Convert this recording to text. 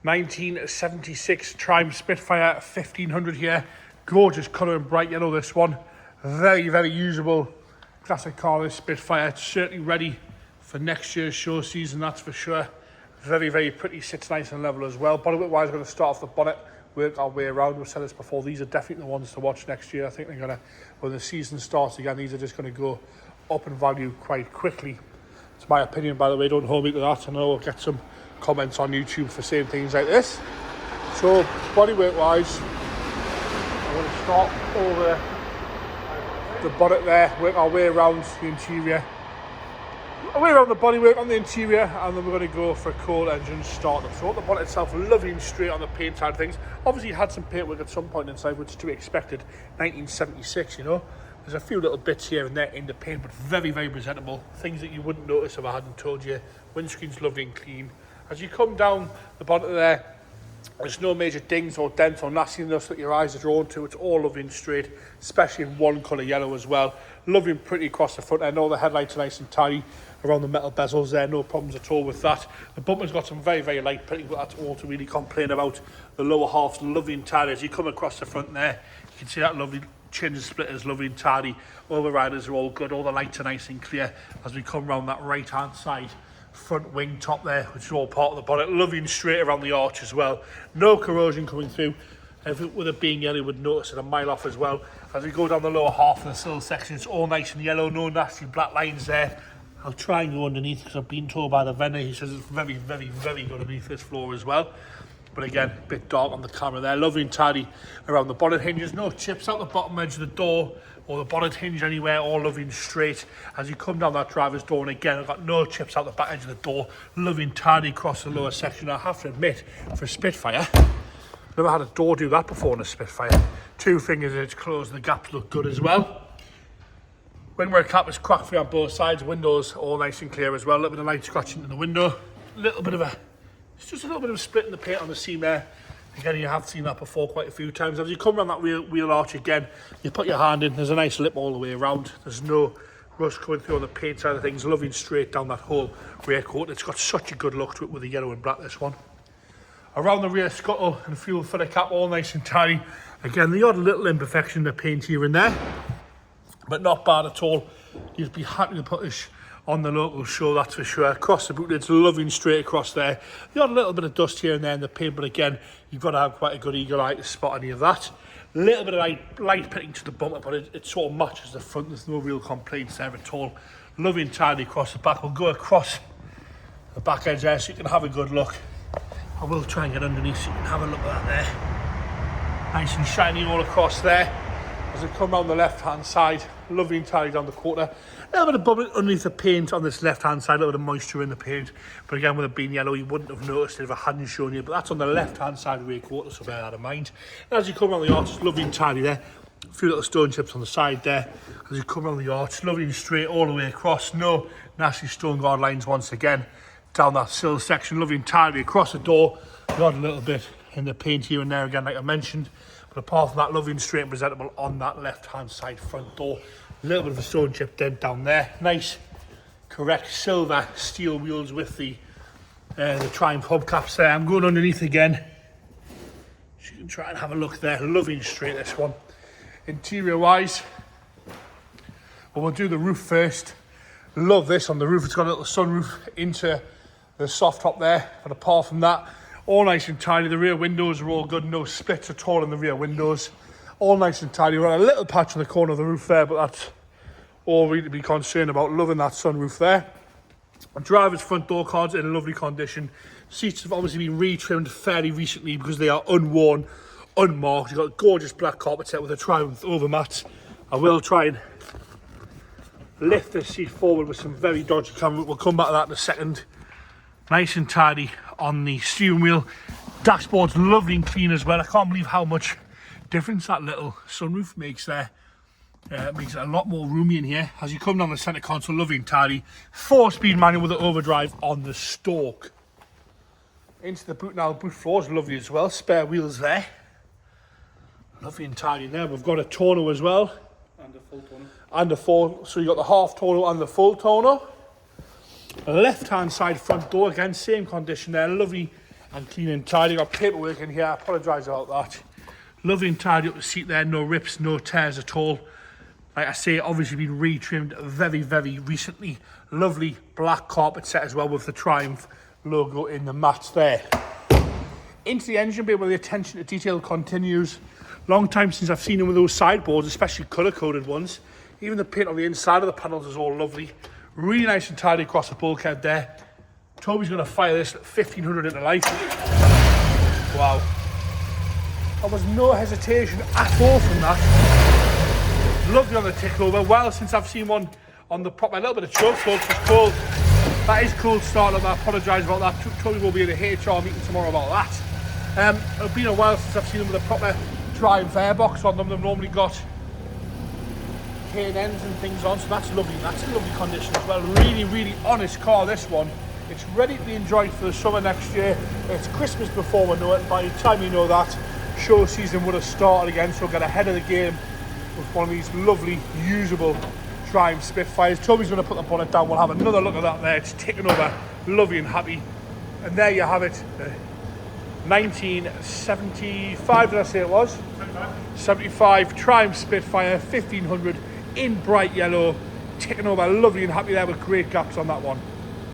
1976 Triumph Spitfire 1500 here. Gorgeous colour and bright yellow, this one. Very, very usable classic car, this Spitfire. It's certainly ready for next year's show season, that's for sure. Very, very pretty, sits nice and level as well. Bodywork wise, we're going to start off the bonnet, work our way around. We've said this before, these are definitely the ones to watch next year. I think they're going to, when the season starts again, these are just going to go up in value quite quickly. It's my opinion, by the way, don't hold me to that. I know I'll get some comments on YouTube for saying things like this. So, bodywork wise, I'm going to start over the bonnet there, work our way around the interior, away around the bodywork on the interior, and then we're going to go for a cold engine startup. So the bonnet itself, lovely and straight on the paint side of things. Obviously it had some paintwork at some point inside, which is to be expected. 1976, you know. There's a few little bits here and there in the paint, but very, very presentable. Things that you wouldn't notice if I hadn't told you. Windscreen's lovely and clean. As you come down the bonnet there, there's no major dings or dents or nastiness that your eyes are drawn to. It's all lovely and straight, especially in one colour yellow as well. Lovely and pretty across the front end. All the headlights are nice and tidy around the metal bezels there. No problems at all with that. The bumper's got some very, very light pretty, but that's all to really complain about. The lower half's lovely and tidy. As you come across the front there, you can see that lovely chin splitters, lovely and tidy. All the riders are all good. All the lights are nice and clear as we come around that right hand side front wing top there, which is all part of the bonnet. Lovely and straight around the arch as well. No corrosion coming through. If it, with it being yellow, you would notice it a mile off as well. As we go down the lower half of the sill section, it's all nice and yellow, no nasty black lines there. I'll try and go underneath because I've been told by the vendor, he says it's very, very, very good underneath this floor as well. But again, a bit dark on the camera there. Lovely and tidy around the bonnet hinges. No chips out the bottom edge of the door or the bonnet hinge anywhere, all lovely and straight. As you come down that driver's door, and again, I've got no chips out the back edge of the door. Lovely and tidy across the lower section. I have to admit, for a Spitfire, never had a door do that before in a Spitfire. Two fingers and it's closed, the gaps look good as well. Windward cap is crack free on both sides. Windows all nice and clear as well. A little bit of light scratching in the window. It's just a little bit of a split in the paint on the seam there. Again, you have seen that before quite a few times. As you come around that wheel arch again, you put your hand in, there's a nice lip all the way around. There's no rust coming through on the paint side of things. Lovely and straight down that whole rear coat. It's got such a good look to it with the yellow and black, this one. Around the rear scuttle and fuel filler cap, all nice and tidy. Again, the odd little imperfection in the paint here and there, but not bad at all. You'd be happy to put this on the local show, that's for sure. Across the boot, it's lovely and straight across there. The odd little bit of dust here and there in the paint, but again, you've got to have quite a good eagle eye to spot any of that. A little bit of light pitting to the bumper, but it sort of matches the front. There's no real complaints there at all. Lovely and tidy across the back. We'll go across the back edge there so you can have a good look. I will try and get underneath so you can have a look at that there. Nice and shiny all across there. As we come around the left hand side, lovely and tidy down the quarter. A little bit of bubbling underneath the paint on this left hand side, a little bit of moisture in the paint. But again, with it being yellow, you wouldn't have noticed it if I hadn't shown you. But that's on the left hand side of the rear quarter, so bear that in mind. And as you come around the arch, it's lovely and tidy there. A few little stone chips on the side there. As you come around the arch, lovely and straight all the way across. No nasty stone guard lines once again. Down that sill section, lovely and tidy across the door. Got a little bit in the paint here and there again, like I mentioned. But apart from that, lovely and straight and presentable on that left-hand side front door. A little bit of a stone chip dent down there. Nice, correct silver steel wheels with the Triumph hubcaps there. I'm going underneath again, so you can try and have a look there. Lovely and straight, this one. Interior-wise, well, we'll do the roof first. Love this on the roof. It's got a little sunroof into the soft top there. But apart from that, all nice and tidy. The rear windows are all good. No splits at all in the rear windows. All nice and tidy. We're on a little patch on the corner of the roof there, but that's all really to be concerned about. Loving that sunroof there. The driver's front door cards in lovely condition. Seats have obviously been retrimmed fairly recently because they are unworn, unmarked. You've got gorgeous black carpet set with a Triumph overmats. I will try and lift this seat forward with some very dodgy camera. We'll come back to that in a second. Nice and tidy on the steering wheel. Dashboard's lovely and clean as well. I can't believe how much difference that little sunroof makes there. It makes it a lot more roomy in here. As you come down the centre console, lovely and tidy. 4-speed manual with the overdrive on the stalk. Into the boot now. The boot floor is lovely as well. Spare wheels there. Lovely and tidy in there. We've got a tonneau as well. And a full tonneau. And a full, so you've got the half tonneau and the full tonneau. Left hand side front door, again, same condition there. Lovely and clean and tidy. Got paperwork in here, I apologise about that. Lovely and tidy up the seat there, no rips, no tears at all. Like I say, obviously been retrimmed very, very recently. Lovely black carpet set as well with the Triumph logo in the mats there. Into the engine bay where the attention to detail continues. Long time since I've seen them with those sideboards, especially colour-coded ones. Even the paint on the inside of the panels is all lovely. Really nice and tidy across the bulkhead there. Toby's going to fire this 1500 into life. Wow. There was no hesitation at all from that. Lovely on the tick over. Well, since I've seen one on the prop, a little bit of choke, folks. It's cold. That is cold start up. I apologise about that. Toby will be in a HR meeting tomorrow about that. It's been a while since I've seen them with a proper Triumph airbox on them. They've normally got K&Ns and things on, so that's lovely. That's in lovely condition as well. Really, really honest car, this one. It's ready to be enjoyed for the summer next year. It's Christmas before we know it. By the time you know that, show season would have started again, so get ahead of the game with one of these lovely, usable Triumph Spitfires. Toby's going to put the bonnet down. We'll have another look at that there. It's ticking over, lovely and happy. And there you have it. 1975, did I say it was? 75 Triumph Spitfire 1500 in bright yellow, ticking over, lovely and happy there with great gaps on that one.